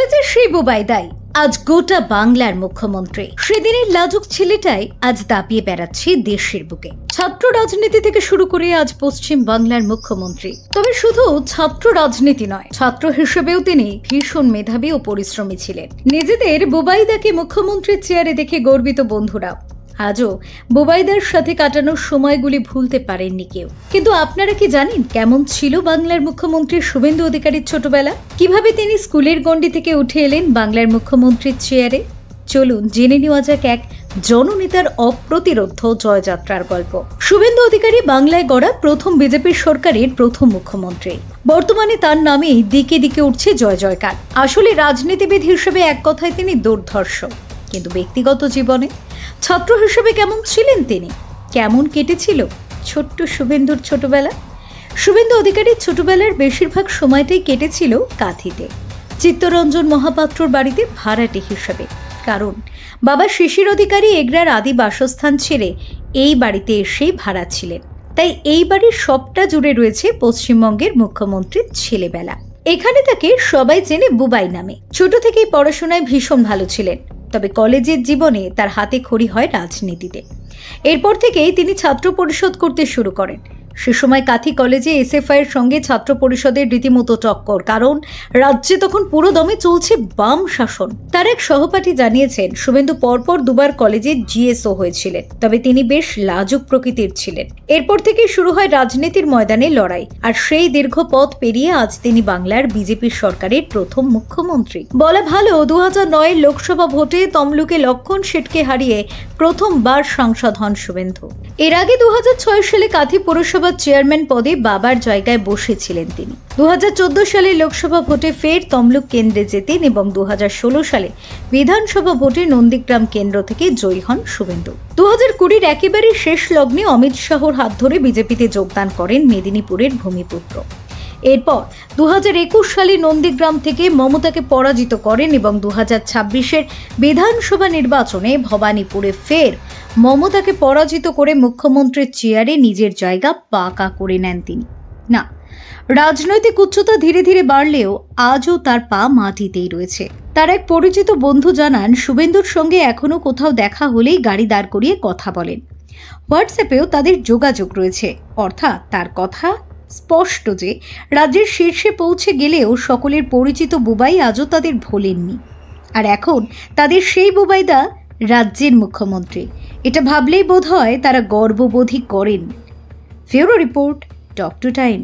কলেজের সেই বুবাইদাই আজ গোটা বাংলার মুখ্যমন্ত্রী। সেদিনের লাজুক ছেলেটাই আজ দাপিয়ে বেড়াচ্ছে দেশের বুকে। ছাত্র রাজনীতি থেকে শুরু করে আজ পশ্চিম বাংলার মুখ্যমন্ত্রী। তবে শুধু ছাত্র রাজনীতি নয়, ছাত্র হিসেবেও তিনি ভীষণ মেধাবী ও পরিশ্রমী ছিলেন। নিজেদের বুবাইদাকে মুখ্যমন্ত্রীর চেয়ারে দেখে গর্বিত বন্ধুরাও আজও বুবাইদার সাথে কাটানোর সময়গুলি ভুলতে পারেননি কেউ। কিন্তু আপনারা কি জানেন কেমন ছিল বাংলার মুখ্যমন্ত্রী শুভেন্দু অধিকারীর ছোটবেলা? কিভাবে তিনি স্কুলের গণ্ডি থেকে উঠে এলেন বাংলার মুখ্যমন্ত্রীর চেয়ারে? চলুন জেনে নেওয়া যাক এক জননেতার অপ্রতিরোধ্য জয়যাত্রার গল্প। শুভেন্দু অধিকারী বাংলায় গড়া প্রথম বিজেপি সরকারের প্রথম মুখ্যমন্ত্রী। বর্তমানে তার নামেই দিকে দিকে উঠছে জয় জয়কার। আসলে রাজনীতিবিদ হিসেবে এক কথায় তিনি দুর্ধর্ষ, কিন্তু ব্যক্তিগত জীবনে ছাত্র হিসেবে কেমন ছিলেন তিনি? কেমন কেটেছিল ছোট্ট শুভেন্দুর ছোটবেলা? শুভেন্দু অধিকারীর ছোটবেলার বেশিরভাগ সময়টাই কেটেছিল কাঁথিতে, চিত্তরঞ্জন মহাপাত্রর বাড়িতে ভাড়াটে হিসেবে। কারণ বাবা শিশির অধিকারী এগরার আদি বাসস্থান ছেড়ে এই বাড়িতে এসেই ভাড়া ছিলেন। তাই এই বাড়ির সবটা জুড়ে রয়েছে পশ্চিমবঙ্গের মুখ্যমন্ত্রীর ছেলেবেলা। এখানে তাকে সবাই চেনে বুবাই নামে। ছোট থেকেই পড়াশোনায় ভীষণ ভালো ছিলেন, তবে কলেজের জীবনে তার হাতে খড়ি হয় রাজনীতিতে। এরপর থেকেই তিনি ছাত্র পরিষদ করতে শুরু করেন। সে সময় কাঁথি কলেজে এসএফআই এর সঙ্গে ছাত্র পরিষদের রীতিমতো টক্কর, কারণ রাজ্যে তখন পুরো দমে চলছে বাম শাসন। তার এক সহপাঠী জানিয়েছেন, শুভেন্দু পরপর দুবার কলেজে জিএসও হয়েছিলেন, তবে তিনি বেশ লাজুক প্রকৃতির ছিলেন। এরপর থেকে শুরু হয় রাজনীতির ময়দানে লড়াই, আর সেই দীর্ঘ পথ পেরিয়ে আজ তিনি বাংলার বিজেপি সরকারের প্রথম মুখ্যমন্ত্রী। বলা ভালো, 2009 লোকসভা ভোটে তমলুকে লক্ষণ শেঠকে হারিয়ে প্রথমবার সাংসদ হন শুভেন্দু। এর আগে 2006 সালে কাঁথি পৌরসভা চেয়ারম্যান পদে বাবার জায়গায় বসেছিলেন তিনি। 2014 সালে লোকসভা ভোটে ফের তমলুক কেন্দ্রে জেতেন এবং 2016 সালে বিধানসভা ভোটে নন্দীগ্রাম কেন্দ্র থেকে জয়ী হন শুভেন্দু। 2020 একেবারে শেষ লগ্নে অমিত শাহর হাত ধরে বিজেপিতে যোগদান করেন মেদিনীপুরের ভূমিপুত্র। এরপর 2021 সালে নন্দীগ্রাম থেকে মমতাকে পরাজিত করেন এবং 2026-এর বিধানসভা নির্বাচনে ভবানীপুরে ফের মমতাকে পরাজিত করে মুখ্যমন্ত্রীর চেয়ারে নিজের জায়গা পাকা করে নেন তিনি। না, রাজনৈতিক উচ্চতা ধীরে ধীরে বাড়লেও আজও তার পা মাটিতেই রয়েছে। তার এক পরিচিত বন্ধু জানান, শুভেন্দুর সঙ্গে এখনো কোথাও দেখা হলেই গাড়ি দাঁড় করিয়ে কথা বলেন। হোয়াটসঅ্যাপেও তাদের যোগাযোগ রয়েছে। অর্থাৎ তার কথা স্পষ্ট যে রাজ্যের শীর্ষে পৌঁছে গেলেও সকলের পরিচিত বুবাই আজও তাদের ভোলেননি। আর এখন তাদের সেই বুবাইদা রাজ্যের মুখ্যমন্ত্রী। এটা ভাবলেই বোধ হয় তারা গর্ববোধই করেন। ফিউরো রিপোর্ট, টক টু টাইম।